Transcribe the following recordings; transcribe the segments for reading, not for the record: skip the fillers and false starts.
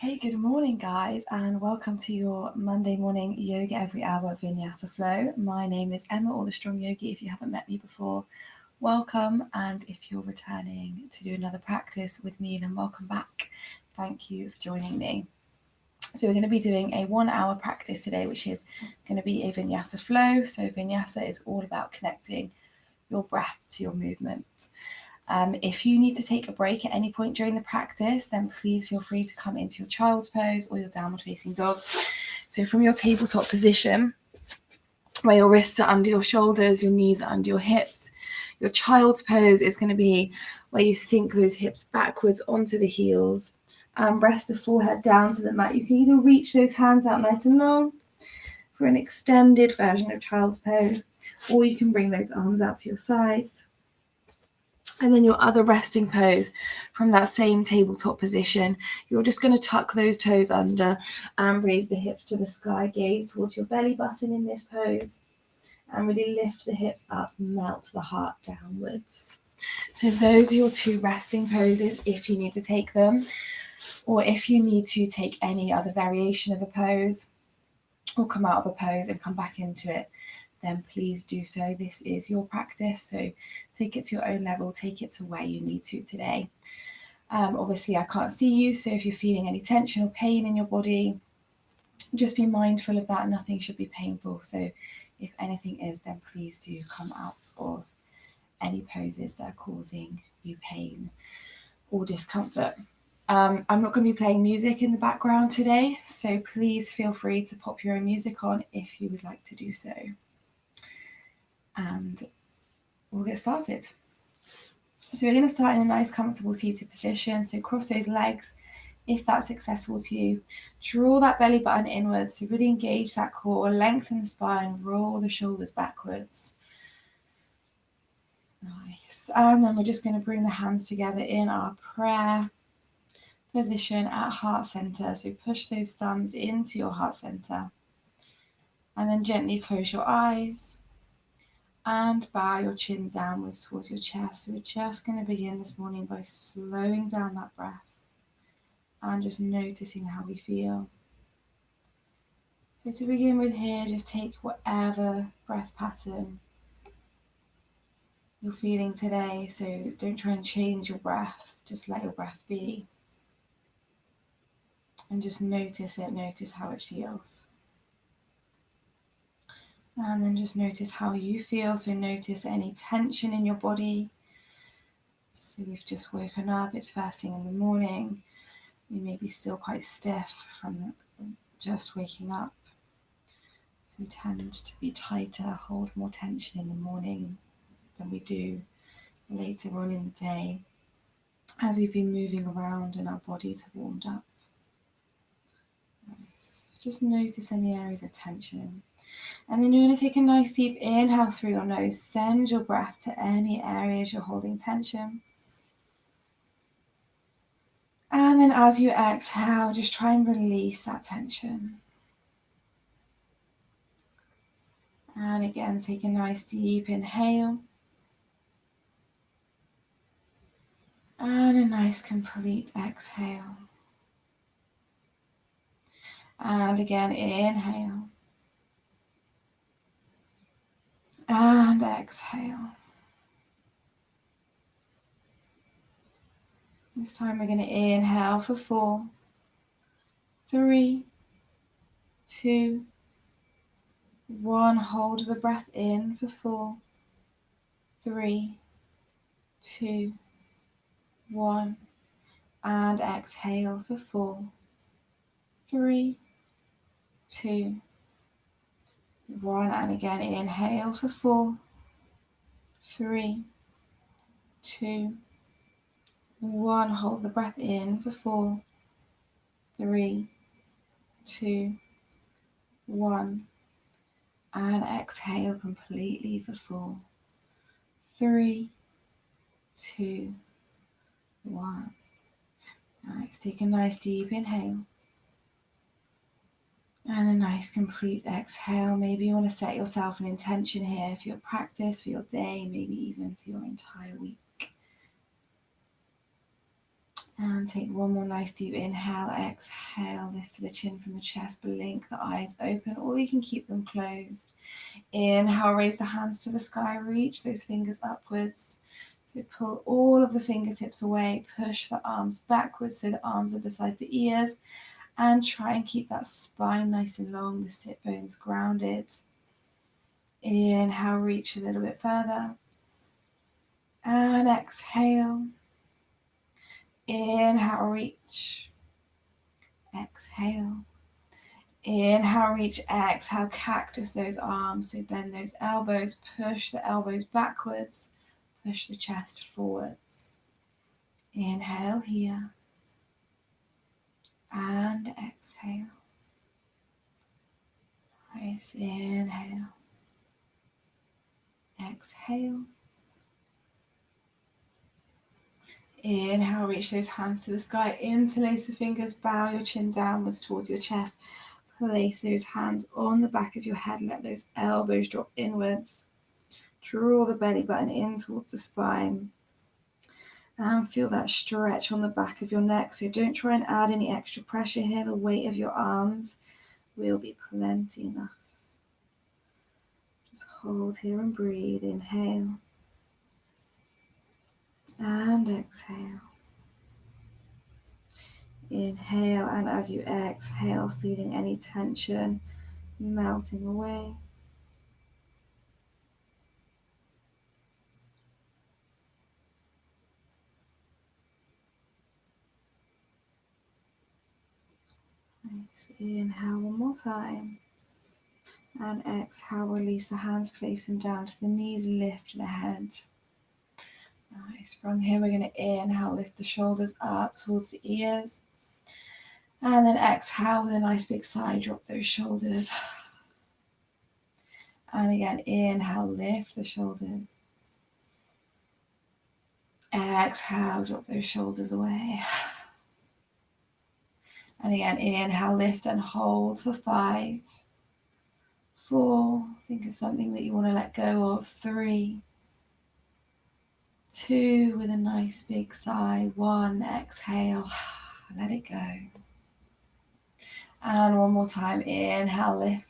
Hey, good morning, guys, and welcome to your Monday morning Yoga Every Hour Vinyasa flow. My name is Emma, or the Strong Yogi. If you haven't met me before, welcome. And if you're returning to do another practice with me, then welcome back. Thank you for joining me. So we're going to be doing a 1 hour practice today, which is going to be a Vinyasa flow. So Vinyasa is all about connecting your breath to your movement. If you need to take a break at any point during the practice, then please feel free to come into your child's pose or your downward facing dog. So from your tabletop position, where your wrists are under your shoulders, your knees are under your hips, your child's pose is going to be where you sink those hips backwards onto the heels and rest the forehead down to the mat. You can either reach those hands out nice and long for an extended version of child's pose, or you can bring those arms out to your sides. And then your other resting pose from that same tabletop position, you're just going to tuck those toes under and raise the hips to the sky. Gaze towards your belly button in this pose and really lift the hips up, melt the heart downwards. So those are your two resting poses if you need to take them, or if you need to take any other variation of a pose or come out of a pose and come back into it, then please do so. This is your practice, so take it to your own level, take it to where you need to today. Obviously, I can't see you, so if you're feeling any tension or pain in your body, just be mindful of that. Nothing should be painful, so if anything is, then please do come out of any poses that are causing you pain or discomfort. I'm not going to be playing music in the background today, so please feel free to pop your own music on if you would like to do so. And we'll get started. So we're going to start in a nice comfortable seated position. So cross those legs if that's accessible to you. Draw that belly button inwards, so really engage that core, lengthen the spine, roll the shoulders backwards. Nice. And then we're just going to bring the hands together in our prayer position at heart center. So push those thumbs into your heart center. And then gently close your eyes and bow your chin downwards towards your chest. So we're just going to begin this morning by slowing down that breath and just noticing how we feel. So to begin with here, just take whatever breath pattern you're feeling today. So don't try and change your breath, just let your breath be. And just notice it, notice how it feels. And then just notice how you feel. So notice any tension in your body. So you've just woken up, it's first thing in the morning. You may be still quite stiff from just waking up. So we tend to be tighter, hold more tension in the morning than we do later on in the day as we've been moving around and our bodies have warmed up. Nice. Just notice any areas of tension. And then you're going to take a nice deep inhale through your nose. Send your breath to any areas you're holding tension. And then as you exhale, just try and release that tension. And again, take a nice deep inhale. And a nice complete exhale. And again, inhale. And exhale. This time we're going to inhale for 4, 3, 2, 1. Hold the breath in for 4, 3, 2, 1. And exhale for 4, 3, 2, 1. And again, inhale for 4, 3, 2, 1. Hold the breath in for 4, 3, 2, 1. And exhale completely for 4, 3, 2, 1. Nice. Take a nice deep inhale. And a nice complete exhale. Maybe you want to set yourself an intention here for your practice, for your day, maybe even for your entire week. And take one more nice deep inhale, exhale, lift the chin from the chest, blink the eyes open, or you can keep them closed. Inhale, raise the hands to the sky, reach those fingers upwards. So pull all of the fingertips away, push the arms backwards so the arms are beside the ears, and try and keep that spine nice and long, the sit bones grounded. Inhale, reach a little bit further. And exhale. Inhale, reach. Exhale. Inhale, reach. Exhale, cactus those arms. So bend those elbows, push the elbows backwards, push the chest forwards. Inhale here. And exhale. Nice. Inhale. Exhale. Inhale, reach those hands to the sky. Interlace the fingers, bow your chin downwards towards your chest. Place those hands on the back of your head. Let those elbows drop inwards. Draw the belly button in towards the spine. And feel that stretch on the back of your neck. So don't try and add any extra pressure here. The weight of your arms will be plenty enough. Just hold here and breathe. Inhale. And exhale. Inhale, and as you exhale, feeling any tension melting away. Nice. Inhale one more time. And exhale, release the hands, place them down to the knees, lift the head. Nice. From here, we're going to inhale, lift the shoulders up towards the ears. And then exhale with a nice big sigh, drop those shoulders. And again, inhale, lift the shoulders. Exhale, drop those shoulders away. And again, inhale, lift and hold for 5, 4, think of something that you want to let go of, 3, 2, with a nice big sigh, 1, exhale, let it go. And one more time, inhale, lift,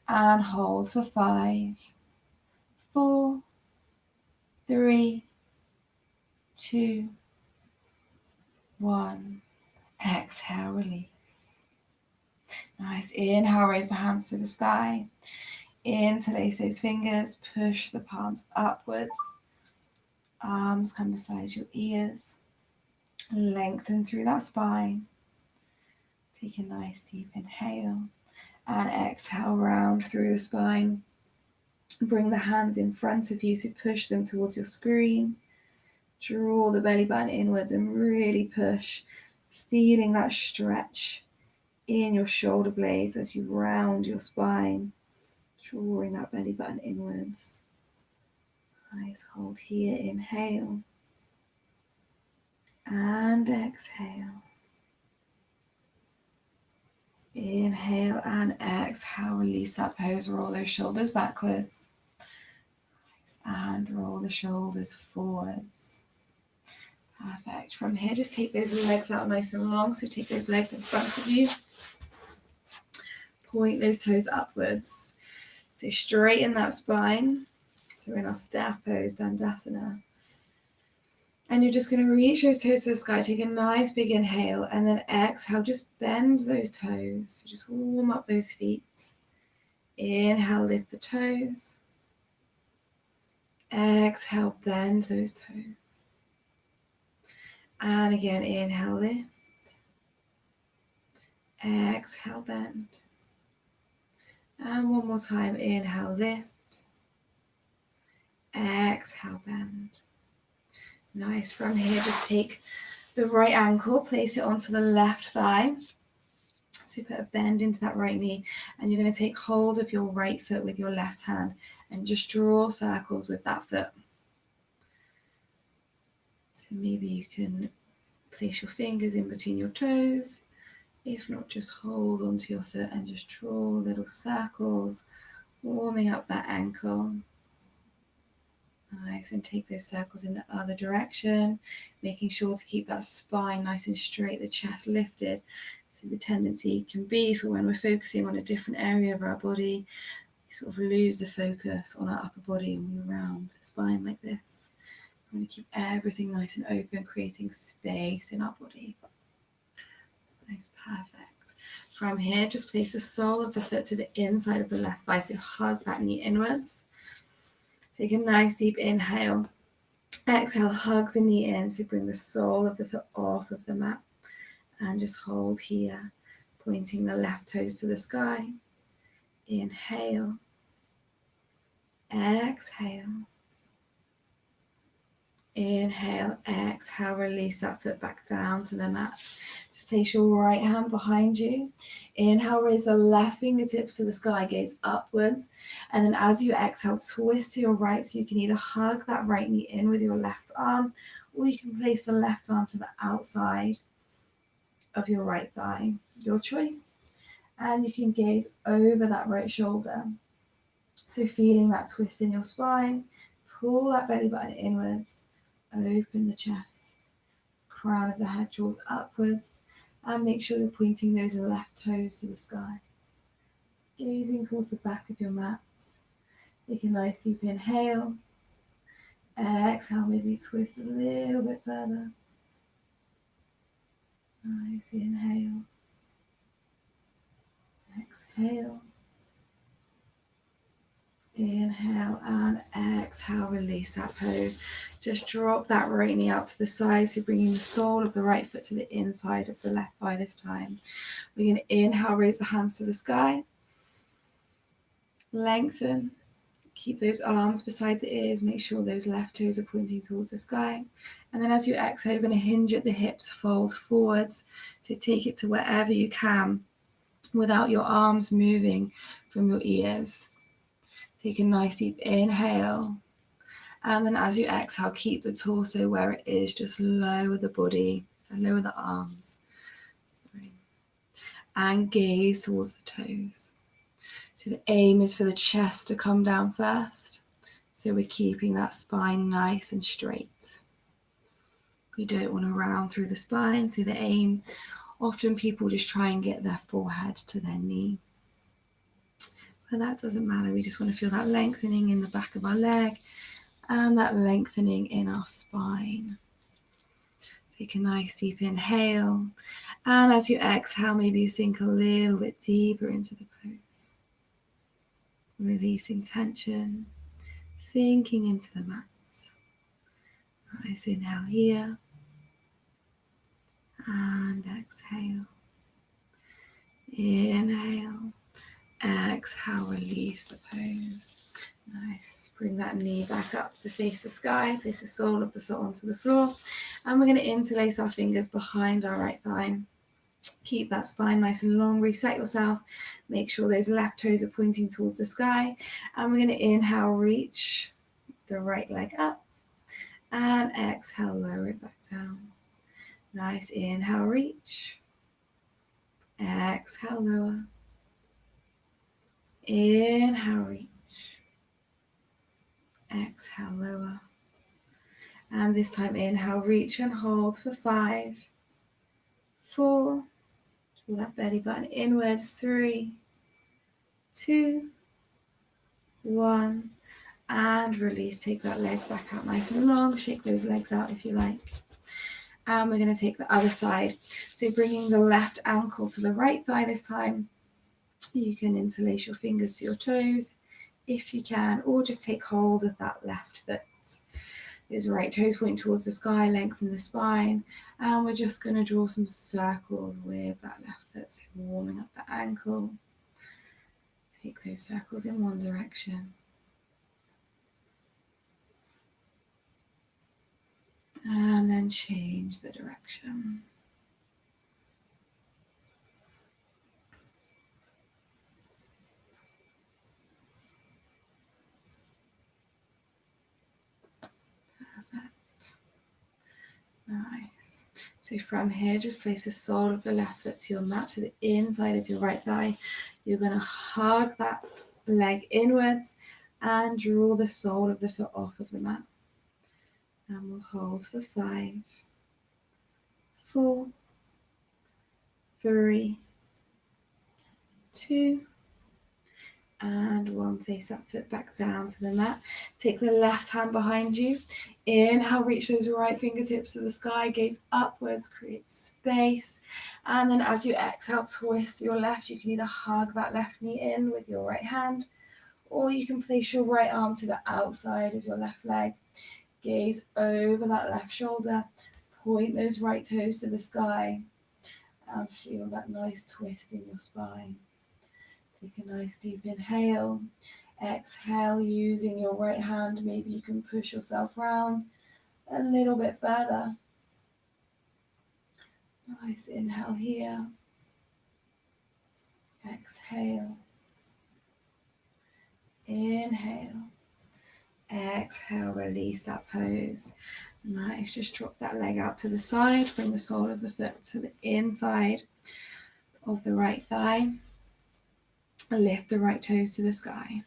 and hold for 5, 4, 3, 2, 1, exhale, release. Nice, inhale, raise the hands to the sky, interlace those fingers, push the palms upwards, arms come beside your ears, lengthen through that spine. Take a nice deep inhale and exhale, round through the spine. Bring the hands in front of you, so push them towards your screen. Draw the belly button inwards and really push, feeling that stretch in your shoulder blades as you round your spine, drawing that belly button inwards. Nice, hold here, inhale and exhale. Inhale and exhale, release that pose, roll those shoulders backwards. Nice, and roll the shoulders forwards. Perfect. From here, just take those legs out nice and long. So take those legs in front of you. Point those toes upwards. So straighten that spine. So we're in our staff pose, Dandasana. And you're just going to reach those toes to the sky. Take a nice big inhale and then exhale. Just bend those toes. So just warm up those feet. Inhale, lift the toes. Exhale, bend those toes. And again, inhale, lift. Exhale, bend. And one more time, inhale, lift. Exhale, bend. Nice. From here, just take the right ankle, place it onto the left thigh. So put a bend into that right knee, and you're going to take hold of your right foot with your left hand and just draw circles with that foot. So maybe you can place your fingers in between your toes. If not, just hold onto your foot and just draw little circles, warming up that ankle. Nice, and take those circles in the other direction, making sure to keep that spine nice and straight, the chest lifted. So the tendency can be for when we're focusing on a different area of our body, we sort of lose the focus on our upper body and move around the spine like this. We want to keep everything nice and open, creating space in our body. Nice, perfect. From here, just place the sole of the foot to the inside of the left thigh, so hug that knee inwards. Take a nice deep inhale. Exhale, hug the knee in, so bring the sole of the foot off of the mat. And just hold here, pointing the left toes to the sky. Inhale. Exhale. Inhale, exhale, release that foot back down to the mat. Just place your right hand behind you. Inhale, raise the left fingertips to the sky, gaze upwards. And then as you exhale, twist to your right, so you can either hug that right knee in with your left arm, or you can place the left arm to the outside of your right thigh, your choice. And you can gaze over that right shoulder. So feeling that twist in your spine, pull that belly button inwards. Open the chest, crown of the head draws upwards, and make sure you're pointing those left toes to the sky. Gazing towards the back of your mat. Take a nice deep inhale. Exhale, maybe twist a little bit further. Nice inhale. Exhale. Inhale and exhale, release that pose. Just drop that right knee out to the side, so bringing the sole of the right foot to the inside of the left thigh this time. We're going to inhale, raise the hands to the sky. Lengthen. Keep those arms beside the ears. Make sure those left toes are pointing towards the sky. And then as you exhale, you're going to hinge at the hips, fold forwards. So take it to wherever you can without your arms moving from your ears. Take a nice deep inhale, and then as you exhale, keep the torso where it is, just lower the body, lower the arms, and gaze towards the toes. So the aim is for the chest to come down first, so we're keeping that spine nice and straight. We don't want to round through the spine, so the aim, often people just try and get their forehead to their knee. But that doesn't matter, we just want to feel that lengthening in the back of our leg and that lengthening in our spine. Take a nice deep inhale, and as you exhale, maybe you sink a little bit deeper into the pose. Releasing tension, sinking into the mat. Nice inhale here, and exhale. Inhale. Exhale, release the pose. Nice. Bring that knee back up to face the sky. Place the sole of the foot onto the floor. And we're going to interlace our fingers behind our right thigh. Keep that spine nice and long. Reset yourself. Make sure those left toes are pointing towards the sky. And we're going to inhale, reach the right leg up. And exhale, lower it back down. Nice. Inhale, reach. Exhale, lower. Inhale, reach. Exhale, lower. And this time, inhale, reach and hold for 5, 4. Pull that belly button inwards. 3, 2, 1. And release. Take that leg back out nice and long. Shake those legs out if you like. And we're going to take the other side. So bringing the left ankle to the right thigh this time. You can interlace your fingers to your toes if you can, or just take hold of that left foot. Those right toes point towards the sky, lengthen the spine, and we're just going to draw some circles with that left foot, so warming up the ankle. Take those circles in one direction. And then change the direction. Nice. So from here, just place the sole of the left foot to your mat, to the inside of your right thigh. You're going to hug that leg inwards, and draw the sole of the foot off of the mat. And we'll hold for 5, 4, 3, 2, and 1. Place that foot back down to the mat. Take the left hand behind you. Inhale, reach those right fingertips to the sky, gaze upwards, create space. And then as you exhale, twist your left. You can either hug that left knee in with your right hand, or you can place your right arm to the outside of your left leg. Gaze over that left shoulder. Point those right toes to the sky. And feel that nice twist in your spine. Take a nice deep inhale. Exhale, using your right hand. Maybe you can push yourself round a little bit further. Nice inhale here. Exhale. Inhale. Exhale, release that pose. Nice, just drop that leg out to the side. Bring the sole of the foot to the inside of the right thigh. Lift the right toes to the sky.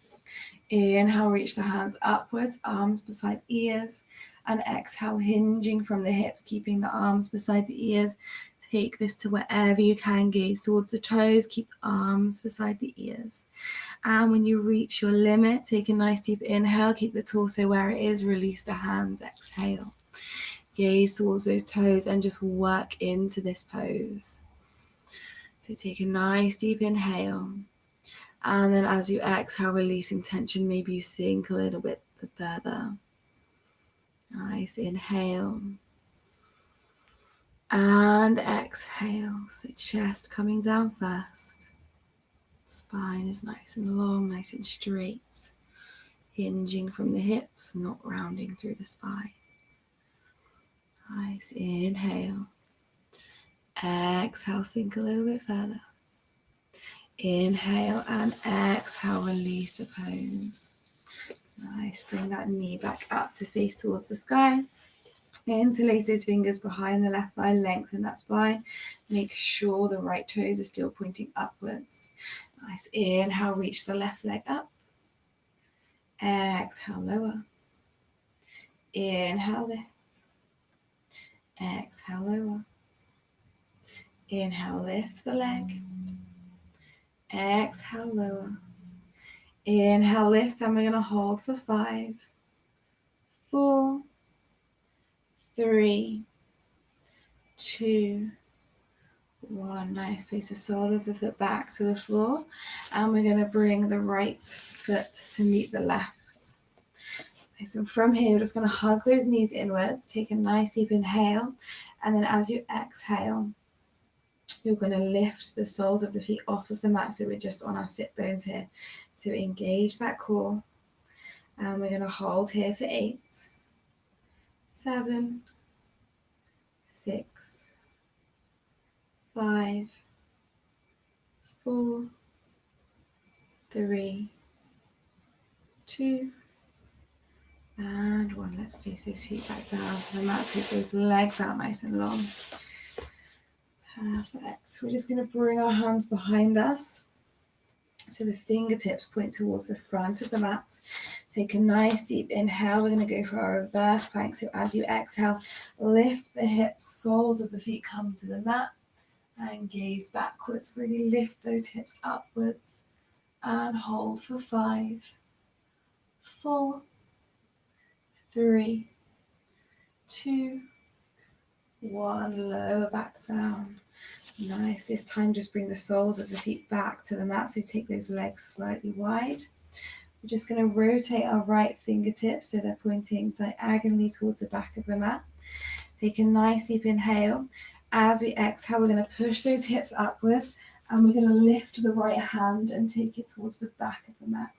Inhale, reach the hands upwards, arms beside ears. And exhale, hinging from the hips, keeping the arms beside the ears. Take this to wherever you can. Gaze towards the toes, keep the arms beside the ears. And when you reach your limit, take a nice deep inhale, keep the torso where it is, release the hands, exhale. Gaze towards those toes and just work into this pose. So take a nice deep inhale. And then as you exhale, releasing tension, maybe you sink a little bit further. Nice inhale. And exhale. So chest coming down first. Spine is nice and long, nice and straight. Hinging from the hips, not rounding through the spine. Nice inhale. Exhale, sink a little bit further. Inhale and exhale, release the pose. Nice, bring that knee back up to face towards the sky. Interlace those fingers behind the left thigh, lengthen that spine. Make sure the right toes are still pointing upwards. Nice, inhale, reach the left leg up. Exhale, lower. Inhale, lift. Exhale, lower. Inhale, lift the leg. Exhale, lower. Inhale, lift, and we're going to hold for 5, 4, 3, 2, 1. Nice. Place the sole of the foot back to the floor, and we're going to bring the right foot to meet the left. Nice. And from here, we're just going to hug those knees inwards. Take a nice deep inhale, and then as you exhale, you're going to lift the soles of the feet off of the mat, so we're just on our sit bones here. So engage that core, and we're going to hold here for 8, 7, 6, 5, 4, 3, 2, and 1. Let's place those feet back down to the mat. Take those legs out nice and long. Perfect. We're just going to bring our hands behind us, so the fingertips point towards the front of the mat. Take a nice deep inhale. We're going to go for our reverse plank. So as you exhale, lift the hips, soles of the feet come to the mat, and gaze backwards. Really lift those hips upwards, and hold for 5, 4, 3, 2, 1. Lower back down. Nice. This time just bring the soles of the feet back to the mat. So take those legs slightly wide. We're just going to rotate our right fingertips so they're pointing diagonally towards the back of the mat. Take a nice deep inhale. As we exhale, we're going to push those hips upwards, and we're going to lift the right hand and take it towards the back of the mat.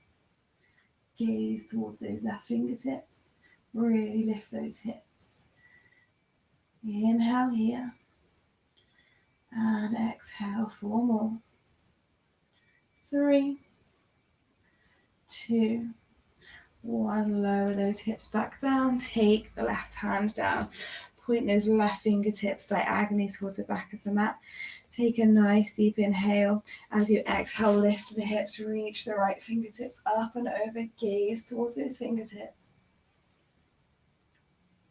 Gaze towards those left fingertips. Really lift those hips. Inhale here. And exhale, 4 more. 3, 2, 1. Lower those hips back down. Take the left hand down. point those left fingertips diagonally towards the back of the mat. Take a nice deep inhale. As you exhale, lift the hips, reach the right fingertips up and over, gaze towards those fingertips.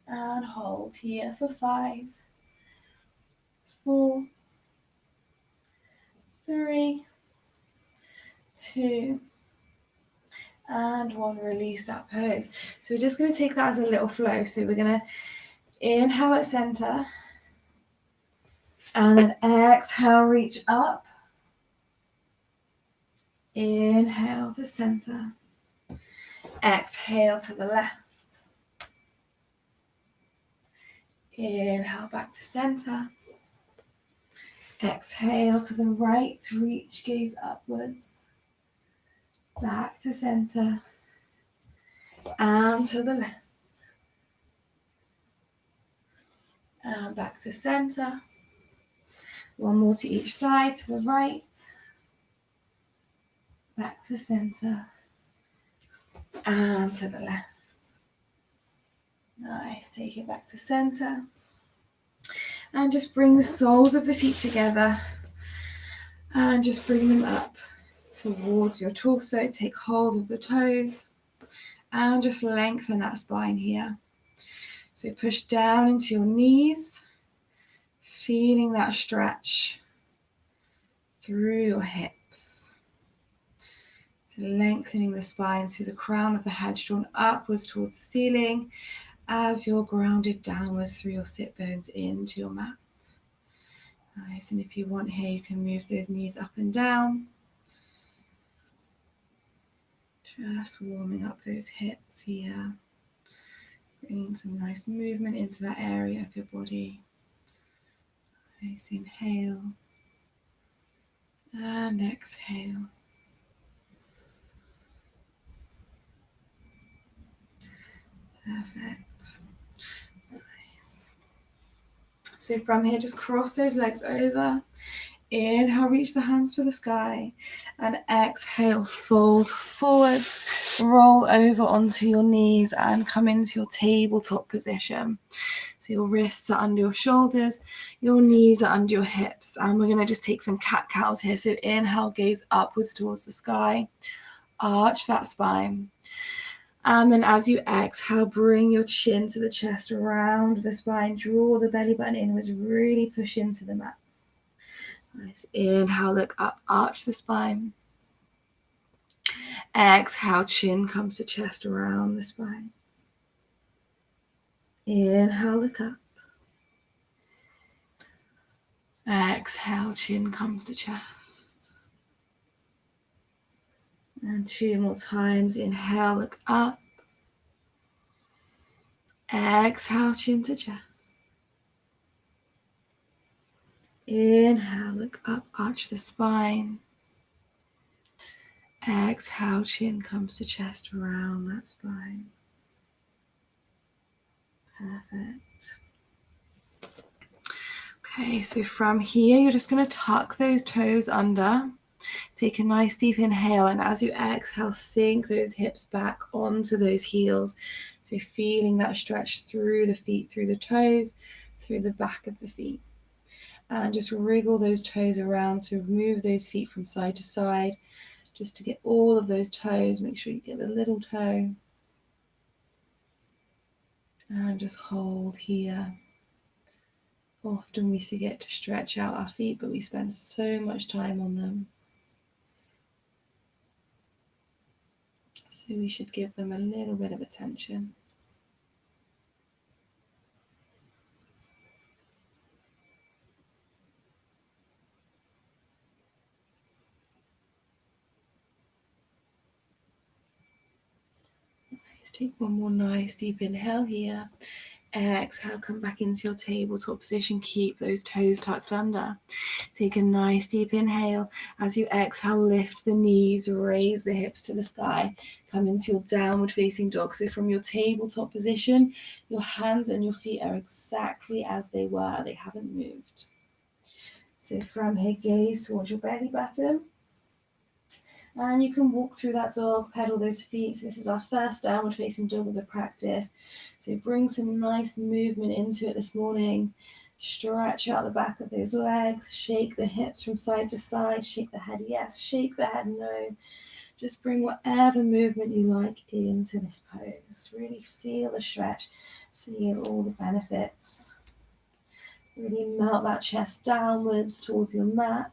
And hold here for 5, 4, 3, 2, and 1. Release that pose. So we're just going to take that as a little flow. So we're going to inhale at center, and then exhale, reach up. Inhale to center. Exhale to the left. Inhale back to center. Exhale to the right, reach, gaze upwards. Back to center. And to the left. And back to center. One more to each side, to the right. Back to center. And to the left. Nice, take it back to center. And just bring the soles of the feet together. And just bring them up towards your torso. Take hold of the toes. And just lengthen that spine here. So push down into your knees. Feeling that stretch through your hips. So lengthening the spine so the crown of the head drawn upwards towards the ceiling as you're grounded downwards through your sit bones into your mat. Nice, and if you want here, you can move those knees up and down. Just warming up those hips here. Bringing some nice movement into that area of your body. Nice, inhale. And exhale. Perfect. Nice. So from here, just cross those legs over. Inhale, reach the hands to the sky. And exhale, fold forwards. Roll over onto your knees and come into your tabletop position. So your wrists are under your shoulders, your knees are under your hips. And we're going to just take some cat-cows here. So inhale, gaze upwards towards the sky. Arch that spine. And then as you exhale, bring your chin to the chest, around the spine, draw the belly button inwards, really push into the mat. Nice. Inhale, look up, arch the spine. Exhale, chin comes to chest, around the spine. Inhale, look up. Exhale, chin comes to chest. And 2 more times. Inhale, look up. Exhale, chin to chest. Inhale, look up, arch the spine. Exhale, chin comes to chest, around that spine. Perfect. Okay, so from here, you're just going to tuck those toes under. Take a nice deep inhale, and as you exhale, sink those hips back onto those heels. So feeling that stretch through the feet, through the toes, through the back of the feet. And just wriggle those toes around, so move those feet from side to side, just to get all of those toes. Make sure you get the little toe. And just hold here. Often we forget to stretch out our feet, but we spend so much time on them. So we should give them a little bit of attention. Nice. Take one more nice deep inhale here. Exhale, come back into your tabletop position. Keep those toes tucked under. Take a nice deep inhale. As you exhale, lift the knees, raise the hips to the sky. Come into your downward facing dog. So from your tabletop position, your hands and your feet are exactly as they were. They haven't moved. So from here, gaze towards your belly button. And you can walk through that dog, pedal those feet. So this is our first downward facing dog of the practice. So bring some nice movement into it this morning. Stretch out the back of those legs, shake the hips from side to side, shake the head yes, shake the head no. Just bring whatever movement you like into this pose. Really feel the stretch, feel all the benefits. Really melt that chest downwards towards your mat,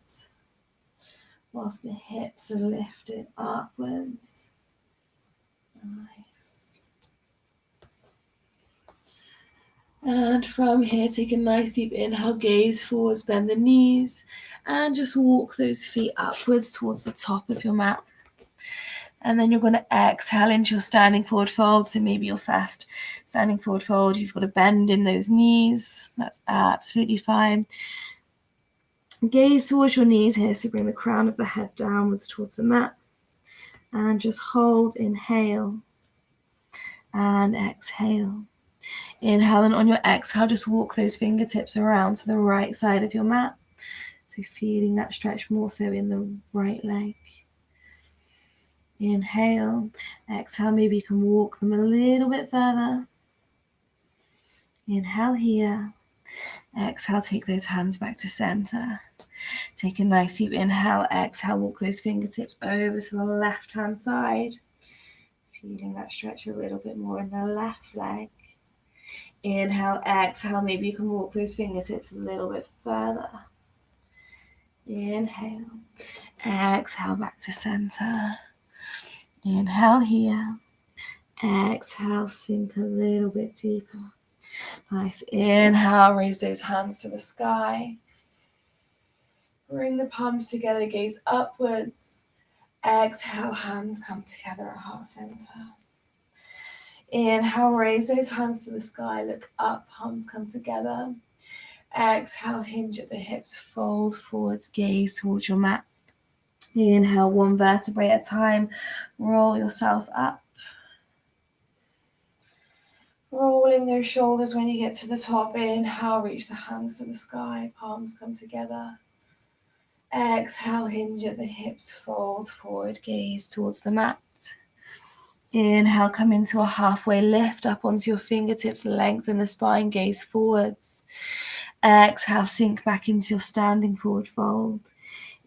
whilst the hips are lifted upwards. Nice. And from here, take a nice deep inhale, gaze forwards, bend the knees, and just walk those feet upwards towards the top of your mat. And then you're going to exhale into your standing forward fold. So maybe your first standing forward fold, you've got a bend in those knees. That's absolutely fine. Gaze towards your knees here. So bring the crown of the head downwards towards the mat. And just hold, inhale, and exhale. Inhale, and on your exhale, just walk those fingertips around to the right side of your mat. So feeling that stretch more so in the right leg. Inhale, exhale, maybe you can walk them a little bit further. Inhale here. Exhale, take those hands back to center. Take a nice deep inhale, exhale, walk those fingertips over to the left-hand side. Feeling that stretch a little bit more in the left leg. Inhale, exhale, maybe you can walk those fingertips a little bit further. Inhale, exhale, back to center. Inhale here. Exhale, sink a little bit deeper. Nice. Inhale, raise those hands to the sky. Bring the palms together, gaze upwards. Exhale, hands come together at heart center. Inhale, raise those hands to the sky, look up, palms come together. Exhale, hinge at the hips, fold forwards, gaze towards your mat. Inhale, one vertebrae at a time, roll yourself up. Rolling those shoulders when you get to the top. Inhale, reach the hands to the sky, palms come together. Exhale, hinge at the hips, fold forward, gaze towards the mat. Inhale, come into a halfway lift up onto your fingertips, lengthen the spine, gaze forwards. Exhale, sink back into your standing forward fold.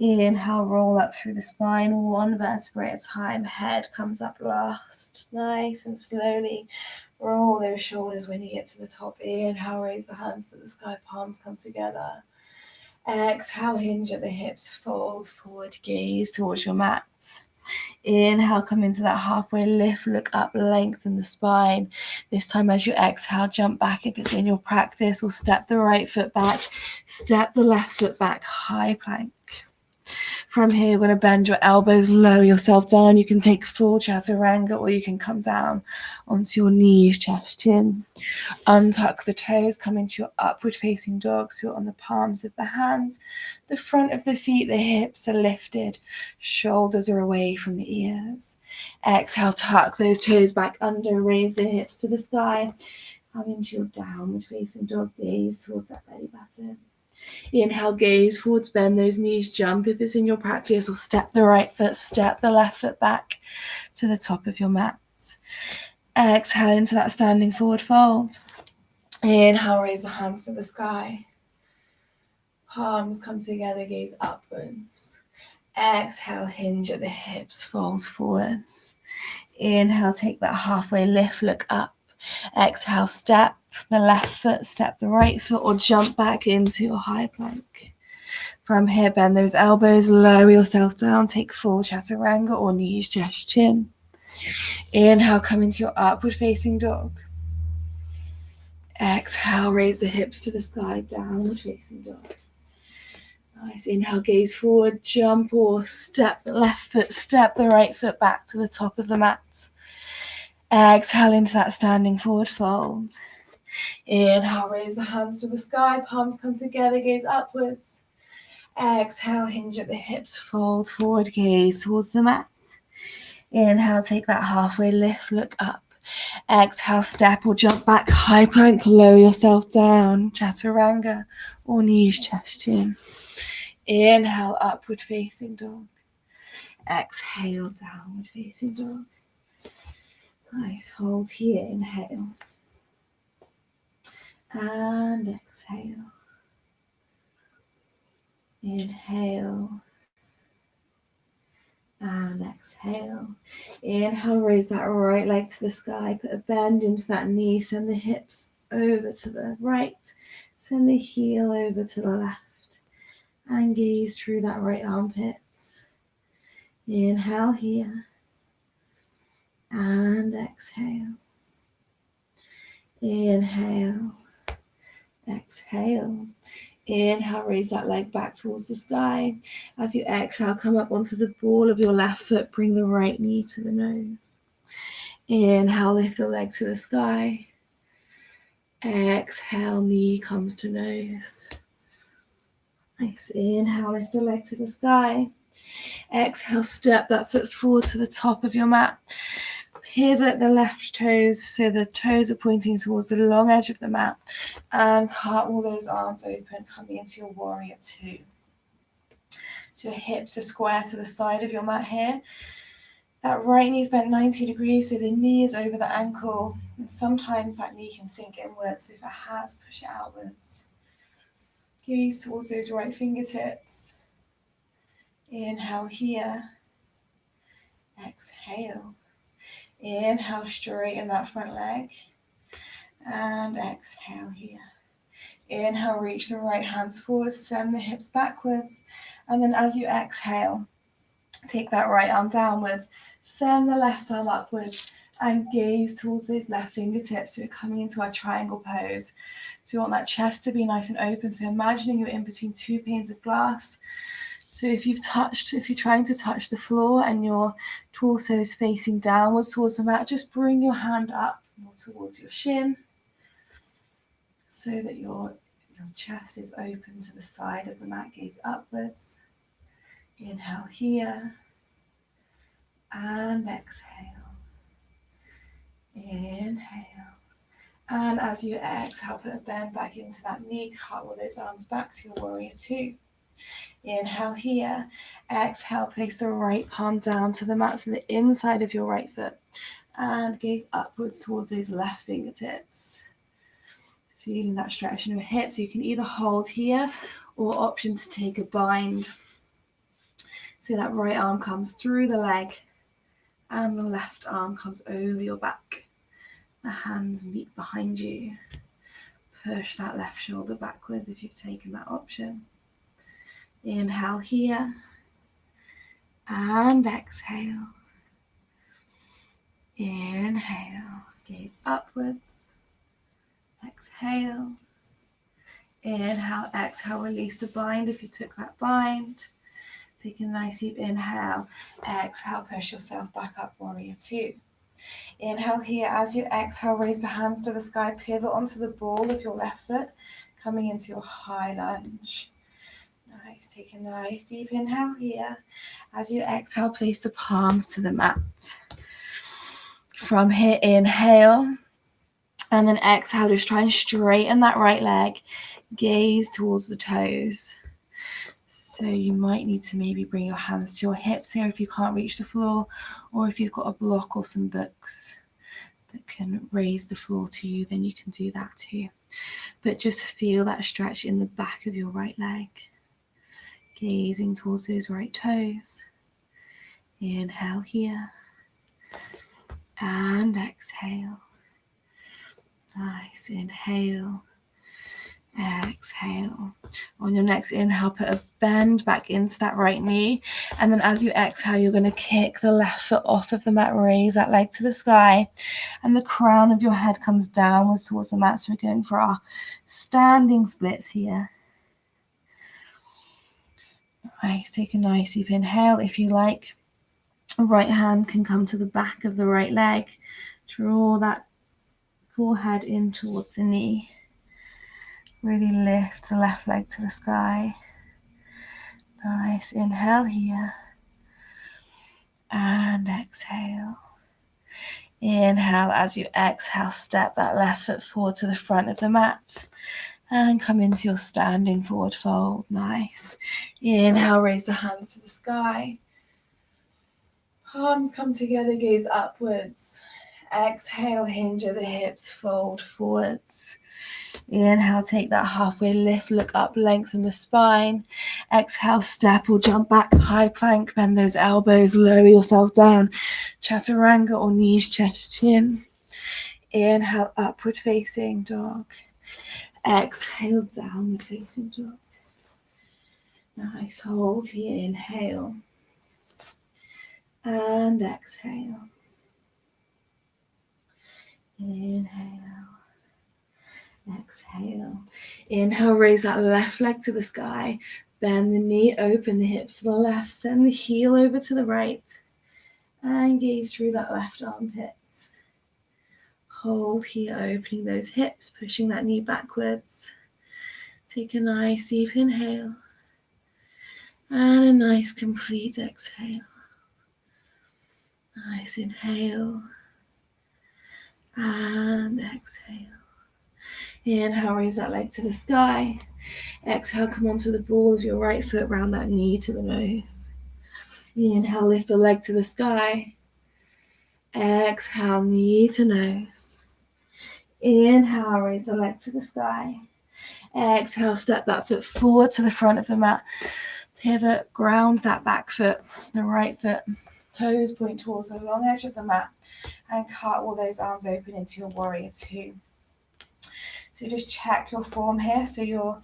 Inhale, roll up through the spine, one vertebrae at a time, head comes up last. Nice and slowly roll those shoulders when you get to the top. Inhale, raise the hands to the sky, palms come together. Exhale, hinge at the hips, fold forward, gaze towards your mat. Inhale, come into that halfway lift, look up, lengthen the spine. This time as you exhale, jump back if it's in your practice, or step the right foot back, step the left foot back, high plank. From here, you're going to bend your elbows, lower yourself down. You can take full chaturanga, or you can come down onto your knees, chest, chin. Untuck the toes, come into your upward facing dog. So you're on the palms of the hands, the front of the feet, the hips are lifted, shoulders are away from the ears. Exhale, tuck those toes back under, raise the hips to the sky. Come into your downward facing dog, gaze towards that belly button. Inhale, gaze forwards, bend those knees, jump if it's in your practice, or step the right foot, step the left foot back to the top of your mat. Exhale into that standing forward fold. Inhale, raise the hands to the sky. Palms come together, gaze upwards. Exhale, hinge at the hips, fold forwards. Inhale, take that halfway lift, look up. Exhale, step the left foot, step the right foot, or jump back into your high plank. From here, bend those elbows, lower yourself down, take full chaturanga or knees, chest, chin. Inhale, come into your upward facing dog. Exhale, raise the hips to the sky, downward facing dog. Nice. Inhale, gaze forward, jump or step the left foot, step the right foot back to the top of the mat. Exhale into that standing forward fold. Inhale, raise the hands to the sky, palms come together, gaze upwards. Exhale, hinge at the hips, fold forward, gaze towards the mat. Inhale, take that halfway lift, look up. Exhale, step or jump back, high plank, lower yourself down, chaturanga or knees, chest, chin. Inhale, upward facing dog. exhale, downward facing dog. Nice, hold here, inhale. And exhale. Inhale. And exhale. Inhale, raise that right leg to the sky. Put a bend into that knee. Send the hips over to the right. Send the heel over to the left. And gaze through that right armpit. Inhale here. And exhale. Inhale. Exhale. Inhale, raise that leg back towards the sky. As you exhale, come up onto the ball of your left foot. Bring the right knee to the nose. Inhale, lift the leg to the sky. Exhale, knee comes to nose. Nice. Inhale, lift the leg to the sky. Exhale, step that foot forward to the top of your mat. Pivot the left toes so the toes are pointing towards the long edge of the mat, and cartwheel those arms open, coming into your warrior two. So your hips are square to the side of your mat here. That right knee is bent 90 degrees, so the knee is over the ankle, and sometimes that knee can sink inwards, so if it has, push it outwards. Gaze towards those right fingertips. Inhale here. Exhale. Inhale, straighten that front leg. And exhale here. Inhale, reach the right hands forward, send the hips backwards. And then as you exhale, take that right arm downwards, send the left arm upwards, and gaze towards those left fingertips. So we're coming into our triangle pose. So we want that chest to be nice and open. So imagining you're in between two panes of glass. So if you're trying to touch the floor and your torso is facing downwards towards the mat, just bring your hand up more towards your shin so that your chest is open to the side of the mat, gaze upwards. Inhale here and exhale. Inhale. And as you exhale, put a bend back into that knee, cartwheel those arms back to your warrior two. Inhale here. Exhale, place the right palm down to the mat, so the inside of your right foot, and gaze upwards towards those left fingertips. Feeling that stretch in your hips. You can either hold here or option to take a bind. So that right arm comes through the leg and the left arm comes over your back. The hands meet behind you. Push that left shoulder backwards if you've taken that option. Inhale here and exhale. Inhale, gaze upwards. Exhale. Inhale, exhale, release the bind if you took that bind. Take a nice deep inhale. Exhale, push yourself back up, warrior two. Inhale here. As you exhale, raise the hands to the sky. Pivot onto the ball of your left foot, coming into your high lunge. Nice. Take a nice deep inhale here. As you exhale, place the palms to the mat. From here, inhale. And then exhale, just try and straighten that right leg. Gaze towards the toes. So you might need to maybe bring your hands to your hips here if you can't reach the floor, or if you've got a block or some books that can raise the floor to you, then you can do that too. But just feel that stretch in the back of your right leg. Gazing towards those right toes. Inhale here. And exhale. Nice. Inhale. Exhale. On your next inhale, put a bend back into that right knee. And then as you exhale, you're going to kick the left foot off of the mat, raise that leg to the sky. And the crown of your head comes downwards towards the mat. So we're going for our standing splits here. Nice. Take a nice deep inhale. If you like, right hand can come to the back of the right leg. Draw that forehead in towards the knee. Really lift the left leg to the sky. Nice. Inhale here. And exhale. Inhale. As you exhale, step that left foot forward to the front of the mat. And come into your standing forward fold. Nice. Inhale, raise the hands to the sky. Palms come together, gaze upwards. Exhale, hinge at the hips, fold forwards. Inhale, take that halfway lift, look up, lengthen the spine. Exhale, step or jump back, high plank, bend those elbows, lower yourself down. Chaturanga or knees, chest, chin. Inhale, upward facing dog. Exhale, downward facing dog. Nice, hold here, inhale. And exhale. Inhale. Exhale. Inhale, raise that left leg to the sky. Bend the knee, open the hips to the left. Send the heel over to the right. And gaze through that left armpit. Hold here, opening those hips, pushing that knee backwards. Take a nice deep inhale. And a nice complete exhale. Nice inhale. And exhale. Inhale, raise that leg to the sky. Exhale, come onto the ball of your right foot, round that knee to the nose. Inhale, lift the leg to the sky. Exhale, knee to nose. Inhale, raise the leg to the sky. Exhale, step that foot forward to the front of the mat. Pivot, ground that back foot, the right foot. Toes point towards the long edge of the mat. And cartwheel those arms open into your warrior two. So just check your form here. So your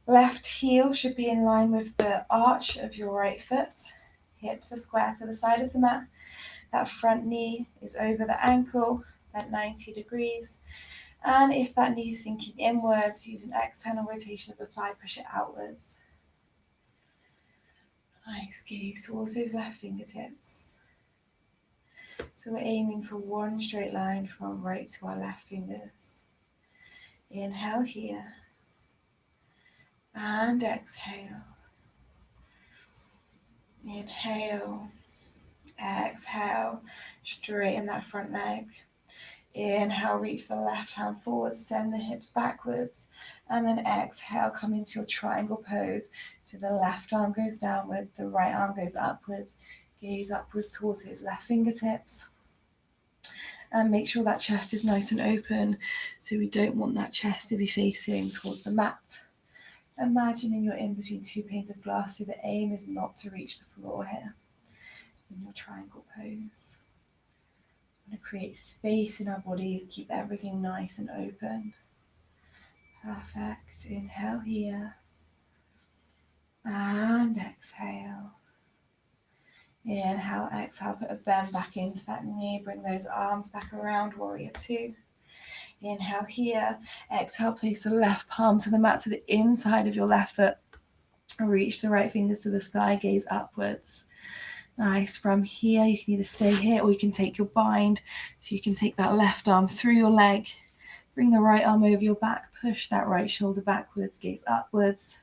left heel should be in line with the arch of your right foot. Hips are square to the side of the mat. That front knee is over the ankle at 90 degrees. And if that knee is sinking inwards, use an external rotation of the thigh, push it outwards. Nice, gaze towards those left fingertips. So we're aiming for one straight line from right to our left fingers. Inhale here. And exhale. Inhale. Exhale. Straighten that front leg. Inhale, reach the left hand forwards, send the hips backwards. And then exhale, come into your triangle pose. So the left arm goes downwards, the right arm goes upwards. Gaze upwards towards his left fingertips. And make sure that chest is nice and open. So we don't want that chest to be facing towards the mat. Imagining you're in between two panes of glass, so the aim is not to reach the floor here in your triangle pose. We want to create space in our bodies, keep everything nice and open. Perfect. Inhale here. And exhale. Inhale, exhale, put a bend back into that knee, bring those arms back around, warrior two. Inhale here, exhale, place the left palm to the mat to the inside of your left foot. Reach the right fingers to the sky, gaze upwards. Nice. From here, you can either stay here or you can take your bind. So you can take that left arm through your leg, bring the right arm over your back, push that right shoulder backwards, gaze upwards,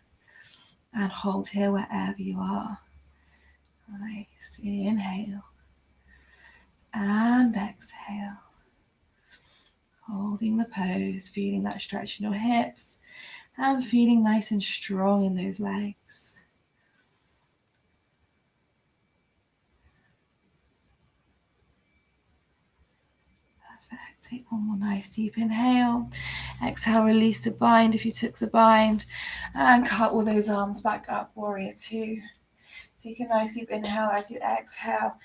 and hold here wherever you are. Nice. Inhale. And exhale. Holding the pose, feeling that stretch in your hips, and feeling nice and strong in those legs. Perfect. Take one more nice deep inhale. Exhale, release the bind if you took the bind, and cut all those arms back up, warrior two. Take a nice deep inhale as you exhale.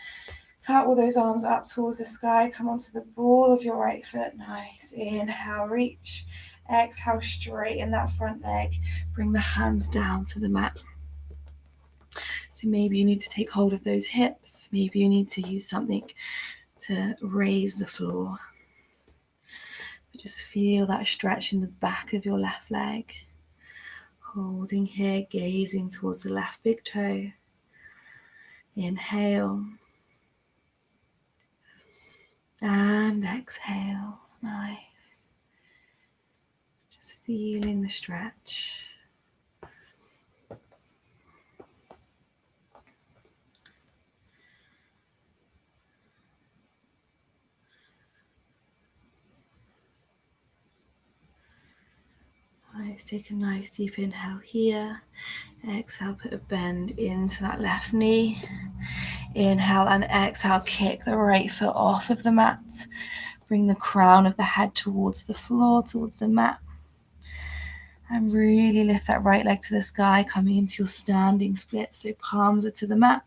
Cut all those arms up towards the sky. Come onto the ball of your right foot. Nice. Inhale, reach. Exhale, straighten that front leg. Bring the hands down to the mat. So maybe you need to take hold of those hips. Maybe you need to use something to raise the floor. But just feel that stretch in the back of your left leg. Holding here, gazing towards the left big toe. Inhale. And exhale. Nice. Just feeling the stretch. Nice. Take a nice deep inhale here. Exhale, put a bend into that left knee. Inhale and exhale, kick the right foot off of the mat. Bring the crown of the head towards the floor, towards the mat. And really lift that right leg to the sky, coming into your standing split. So palms are to the mat.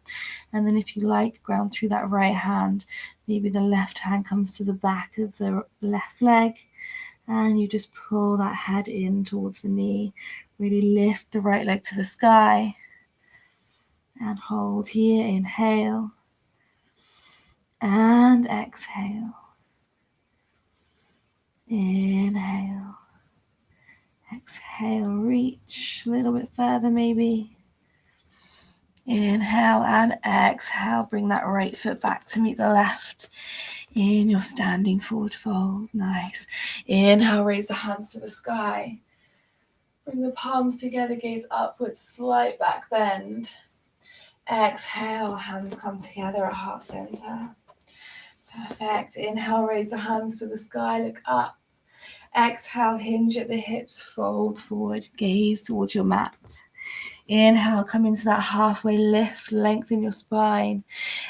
And then if you like, ground through that right hand. Maybe the left hand comes to the back of the left leg. And you just pull that head in towards the knee. Really lift the right leg to the sky. And hold here. Inhale. And exhale. Inhale. Exhale. Reach a little bit further maybe. Inhale and exhale. Bring that right foot back to meet the left in your standing forward fold. Nice. Inhale, raise the hands to the sky. Bring the palms together, gaze upwards, slight back bend. Exhale, hands come together at heart center. Perfect. Inhale, raise the hands to the sky, look up. Exhale, hinge at the hips, fold forward, gaze towards your mat. Inhale, come into that halfway lift, lengthen your spine.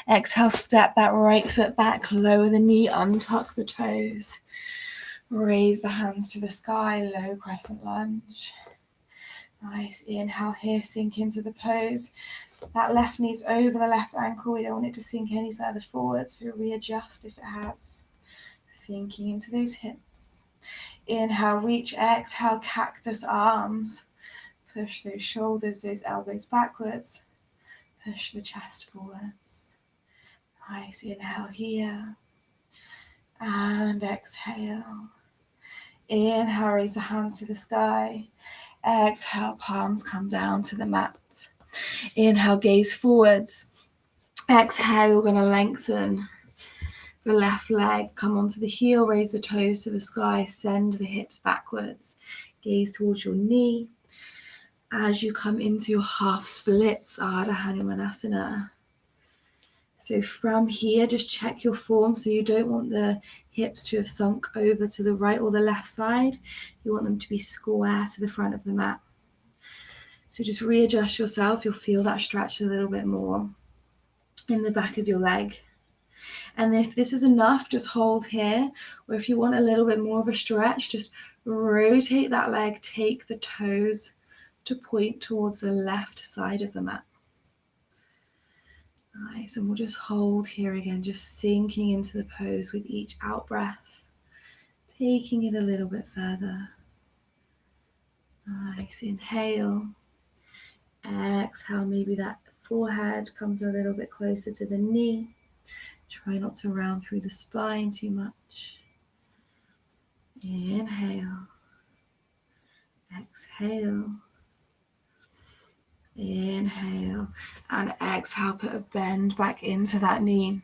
Exhale, step that right foot back, lower the knee, untuck the toes. Raise the hands to the sky, low crescent lunge. Nice. Inhale here, sink into the pose. That left knee's over the left ankle. We don't want it to sink any further forward, so readjust if it has. Sinking into those hips. Inhale, reach, exhale, cactus arms. Push those shoulders, those elbows backwards. Push the chest forwards. Nice. Inhale here. And exhale. Inhale, raise the hands to the sky. Exhale, palms come down to the mat. Inhale, gaze forwards. Exhale, we're going to lengthen the left leg. Come onto the heel, raise the toes to the sky. Send the hips backwards. Gaze towards your knee. As you come into your half splits, Ardha Hanumanasana. So from here, just check your form. So you don't want the hips to have sunk over to the right or the left side. You want them to be square to the front of the mat. So just readjust yourself. You'll feel that stretch a little bit more in the back of your leg. And if this is enough, just hold here. Or if you want a little bit more of a stretch, just rotate that leg. Take the toes to point towards the left side of the mat. Nice, and we'll just hold here again, just sinking into the pose with each out breath, taking it a little bit further. Nice, inhale, exhale, maybe that forehead comes a little bit closer to the knee. Try not to round through the spine too much. Inhale, exhale. Inhale and exhale, put a bend back into that knee.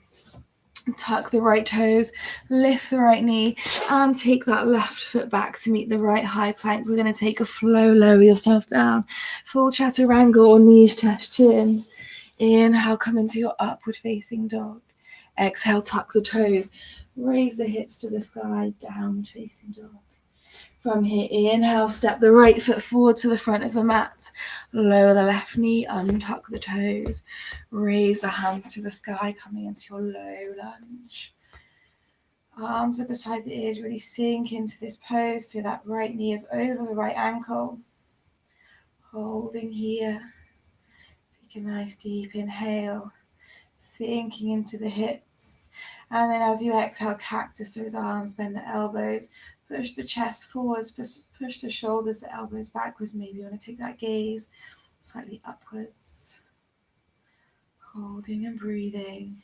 Tuck the right toes, lift the right knee, and take that left foot back to meet the right high plank. We're going to take a flow, lower yourself down. Full chaturanga or knees, chest, chin. Inhale, come into your upward facing dog. Exhale, tuck the toes. Raise the hips to the sky, downward facing dog. From here, inhale, step the right foot forward to the front of the mat. Lower the left knee, untuck the toes. Raise the hands to the sky, coming into your low lunge. Arms are beside the ears, really sink into this pose so that right knee is over the right ankle. Holding here. Take a nice deep inhale, sinking into the hips. And then as you exhale, cactus those arms, bend the elbows. Push the chest forwards, push the shoulders, the elbows backwards. Maybe you want to take that gaze slightly upwards. Holding and breathing.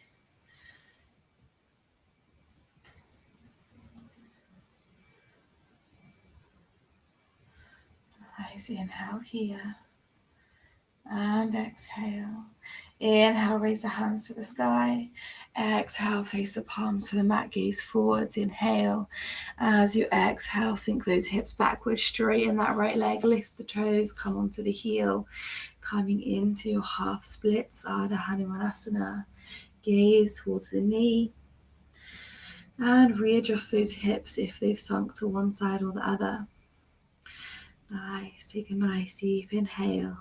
Nice inhale here. And exhale. Inhale, raise the hands to the sky. Exhale, face the palms to the mat, gaze forwards. Inhale. As you exhale, sink those hips backwards, straighten that right leg, lift the toes, come onto the heel. Coming into your half splits, Ardha Hanumanasana. Gaze towards the knee. And readjust those hips if they've sunk to one side or the other. Nice. Take a nice deep inhale.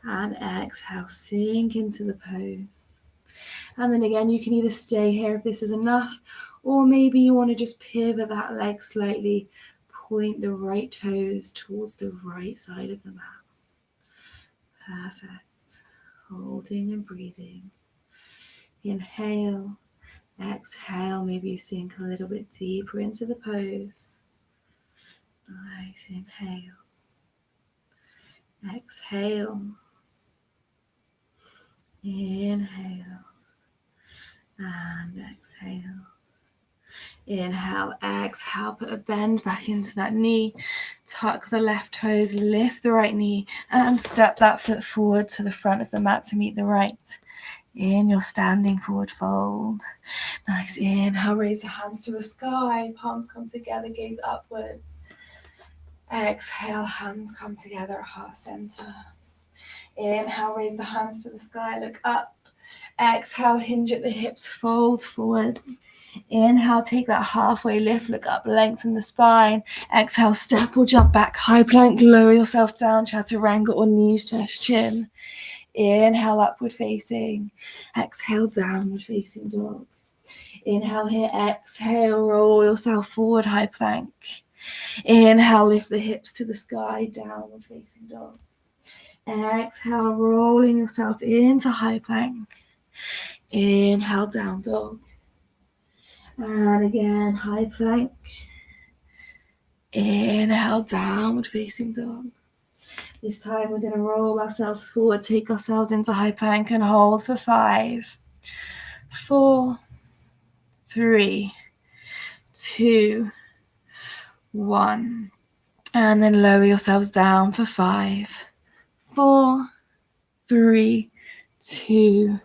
And exhale, sink into the pose. And then again, you can either stay here if this is enough, or maybe you want to just pivot that leg slightly, point the right toes towards the right side of the mat. Perfect. Holding and breathing. Inhale, exhale, maybe you sink a little bit deeper into the pose. Nice, inhale. Exhale. Inhale. And exhale. Inhale, exhale, put a bend back into that knee. Tuck the left toes, lift the right knee, and step that foot forward to the front of the mat to meet the right. In your standing forward fold. Nice. Inhale, raise the hands to the sky. Palms come together, gaze upwards. Exhale, hands come together at heart center. Inhale, raise the hands to the sky, look up. Exhale, hinge at the hips, fold forwards. Inhale, take that halfway lift, look up, lengthen the spine. Exhale, step or jump back, high plank, lower yourself down, chaturanga or knees, chest, chin. Inhale, upward facing. Exhale, downward facing dog. Inhale here, exhale, roll yourself forward, high plank. Inhale, lift the hips to the sky, downward facing dog. Exhale, rolling yourself into high plank. Inhale, down dog. And again, high plank. Inhale, downward facing dog. This time we're going to roll ourselves forward, take ourselves into high plank and hold for 5, 4, 3, 2, 1. And then lower yourselves down for 5, 4, 3, 2,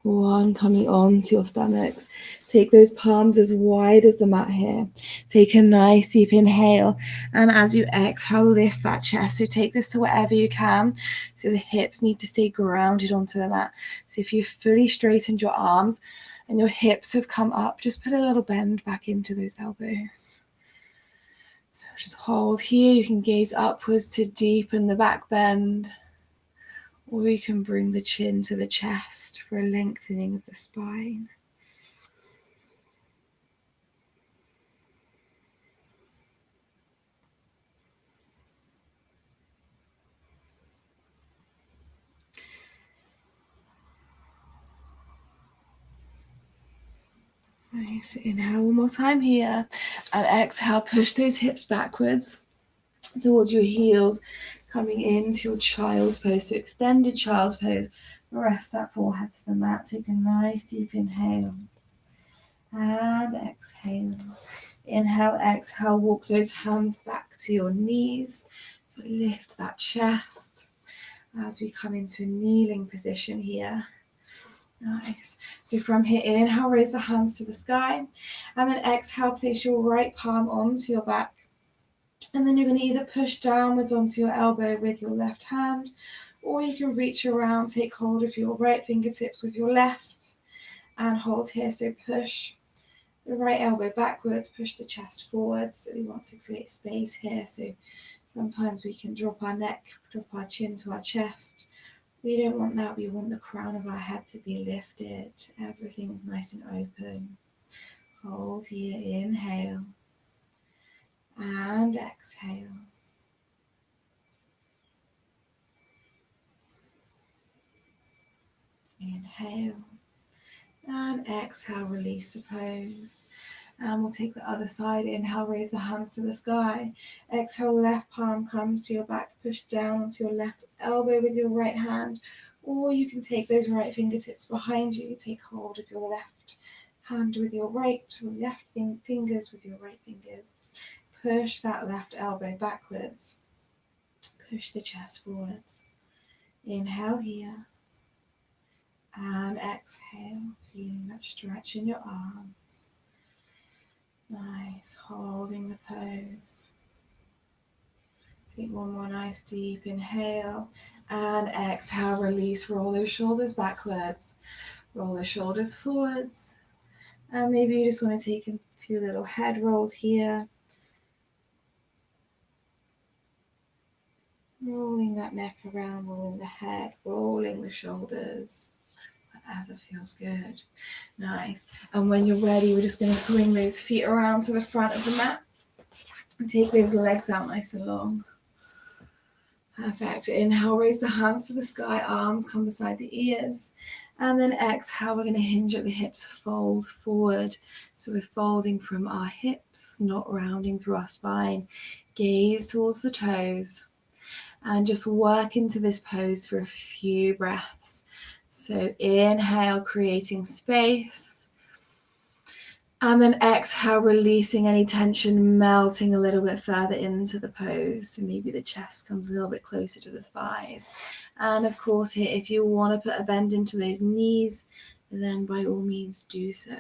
1. Coming onto your stomachs. Take those palms as wide as the mat here. Take a nice deep inhale. And as you exhale, lift that chest. So take this to wherever you can. So the hips need to stay grounded onto the mat. So if you've fully straightened your arms and your hips have come up, just put a little bend back into those elbows. So just hold here. You can gaze upwards to deepen the back bend. Or you can bring the chin to the chest for a lengthening of the spine. Nice. Inhale one more time here. And exhale, push those hips backwards towards your heels, coming into your child's pose. So extended child's pose. Rest that forehead to the mat. Take a nice deep inhale. And exhale. Inhale, exhale, walk those hands back to your knees. So lift that chest as we come into a kneeling position here. Nice. So from here, inhale, raise the hands to the sky. And then exhale, place your right palm onto your back. And then you're going to either push downwards onto your elbow with your left hand, or you can reach around, take hold of your right fingertips with your left, and hold here. So push the right elbow backwards, push the chest forwards. So we want to create space here. So sometimes we can drop our neck, drop our chin to our chest. We don't want that. We want the crown of our head to be lifted. Everything's nice and open. Hold here, inhale. And exhale. Inhale. And exhale, release the pose. And we'll take the other side. Inhale, raise the hands to the sky. Exhale, left palm comes to your back. Push down onto your left elbow with your right hand. Or you can take those right fingertips behind you. Take hold of your left hand with your right, or left fingers with your right fingers. Push that left elbow backwards. Push the chest forwards. Inhale here. And exhale, feeling that stretch in your arms. Nice, holding the pose. Take one more nice deep inhale. And exhale, release, roll those shoulders backwards. Roll the shoulders forwards. And maybe you just want to take a few little head rolls here. Rolling that neck around, rolling the head, rolling the shoulders. Whatever feels good. Nice. And when you're ready, we're just going to swing those feet around to the front of the mat and take those legs out nice and long. Perfect. Inhale, raise the hands to the sky, arms come beside the ears. And then exhale, we're going to hinge at the hips, fold forward. So we're folding from our hips, not rounding through our spine. Gaze towards the toes. And just work into this pose for a few breaths. So inhale, creating space. And then exhale, releasing any tension, melting a little bit further into the pose. So maybe the chest comes a little bit closer to the thighs. And of course here, if you want to put a bend into those knees, then by all means do so.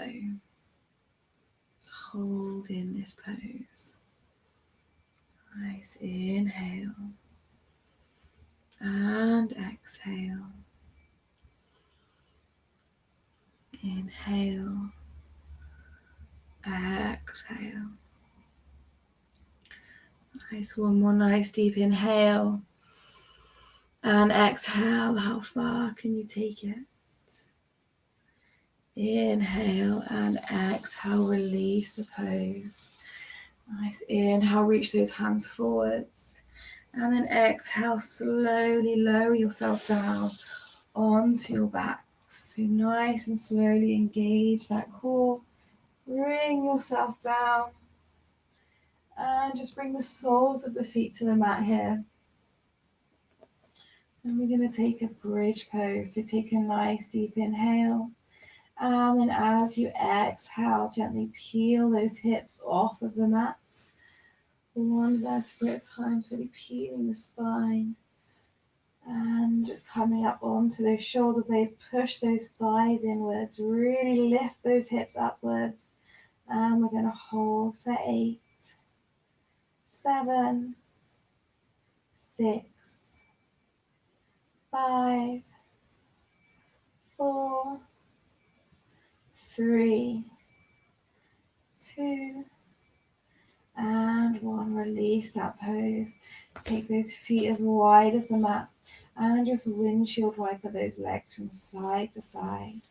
Just hold in this pose. Nice, inhale. And exhale. Inhale. Exhale. Nice, one more nice deep inhale. And exhale, how far can you take it? Inhale and exhale, release the pose. Nice, inhale, reach those hands forwards. And then exhale, slowly lower yourself down onto your back. So nice and slowly engage that core. Bring yourself down. And just bring the soles of the feet to the mat here. And we're going to take a bridge pose. So take a nice deep inhale. And then as you exhale, gently peel those hips off of the mat. One vertebra at a time, slowly peeling the spine. And coming up onto those shoulder blades, push those thighs inwards. Really lift those hips upwards. And we're going to hold for 8, 7, 6, 5, 4, 3, 2, and 1. Release that pose. Take those feet as wide as the mat and just windshield wiper those legs from side to side.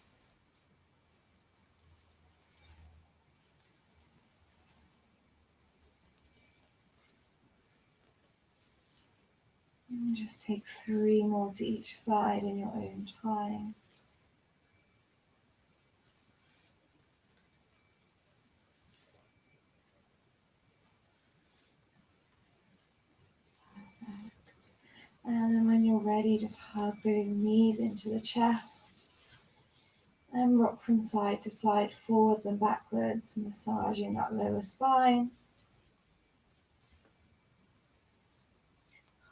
And just take 3 more to each side in your own time. Perfect. And then when you're ready, just hug those knees into the chest and rock from side to side, forwards and backwards, massaging that lower spine.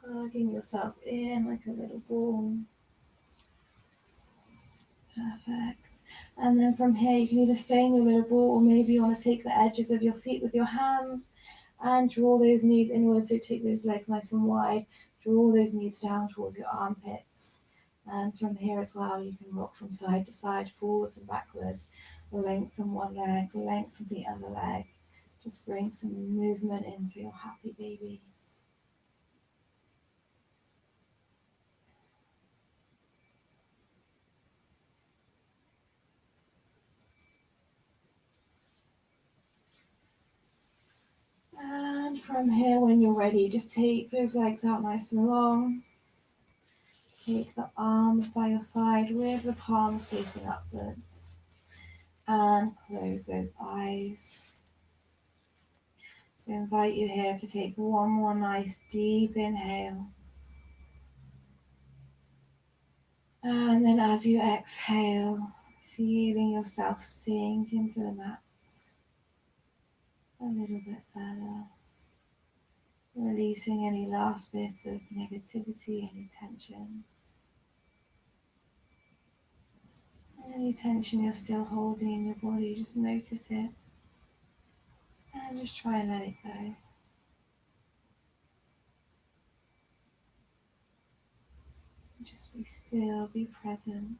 Hugging yourself in like a little ball. Perfect. And then from here, you can either stay in your little ball or maybe you want to take the edges of your feet with your hands and draw those knees inwards. So take those legs nice and wide. Draw those knees down towards your armpits. And from here as well, you can rock from side to side, forwards and backwards. Lengthen one leg, lengthen the other leg. Just bring some movement into your happy baby. And from here, when you're ready, just take those legs out nice and long. Take the arms by your side with the palms facing upwards. And close those eyes. So I invite you here to take one more nice deep inhale. And then as you exhale, feeling yourself sink into the mat a little bit further. Releasing any last bits of negativity, any tension. Any tension you're still holding in your body, just notice it. And just try and let it go. Just be still, be present.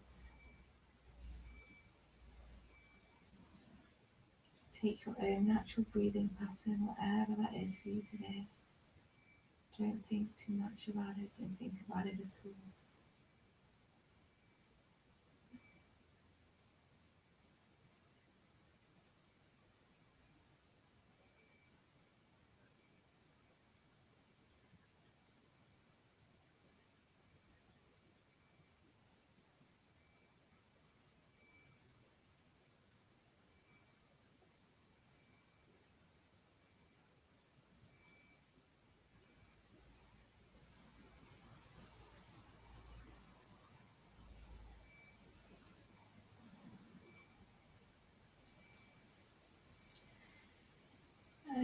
Just take your own natural breathing pattern, whatever that is for you today. Don't think too much about it, don't think about it at all.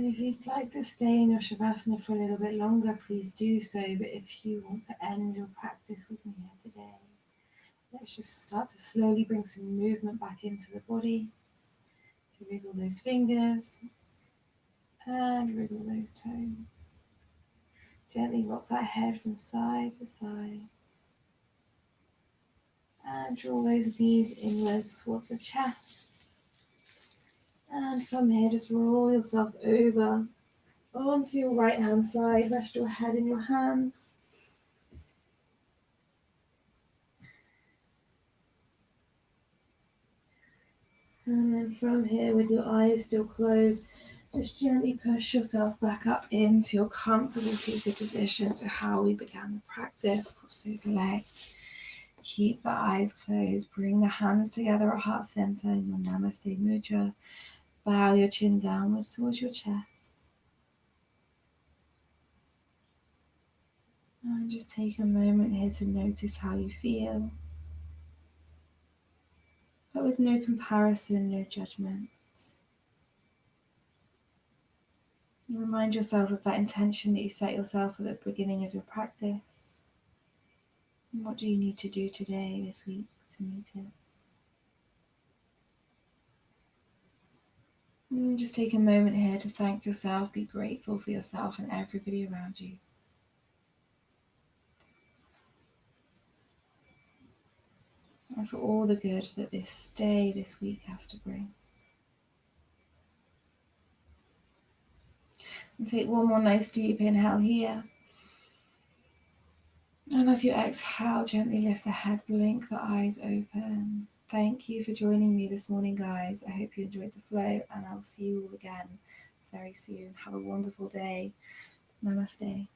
if you'd like to stay in your Shavasana for a little bit longer, please do so. But if you want to end your practice with me here today, let's just start to slowly bring some movement back into the body. So wriggle those fingers and wriggle those toes. Gently rock that head from side to side. And draw those knees inwards towards your chest. And from here, just roll yourself over onto your right hand side. Rest your head in your hand. And then from here, with your eyes still closed, just gently push yourself back up into your comfortable seated position. So how we began the practice, cross those legs. Keep the eyes closed. Bring the hands together at heart center in your Namaste Mudra. Bow your chin downwards towards your chest. And just take a moment here to notice how you feel. But with no comparison, no judgment. And remind yourself of that intention that you set yourself at the beginning of your practice. And what do you need to do today, this week, to meet it? And just take a moment here to thank yourself, be grateful for yourself and everybody around you. And for all the good that this day, this week has to bring. And take one more nice deep inhale here. And as you exhale, gently lift the head, blink the eyes open. Thank you for joining me this morning, guys. I hope you enjoyed the flow, and I'll see you all again very soon. Have a wonderful day. Namaste.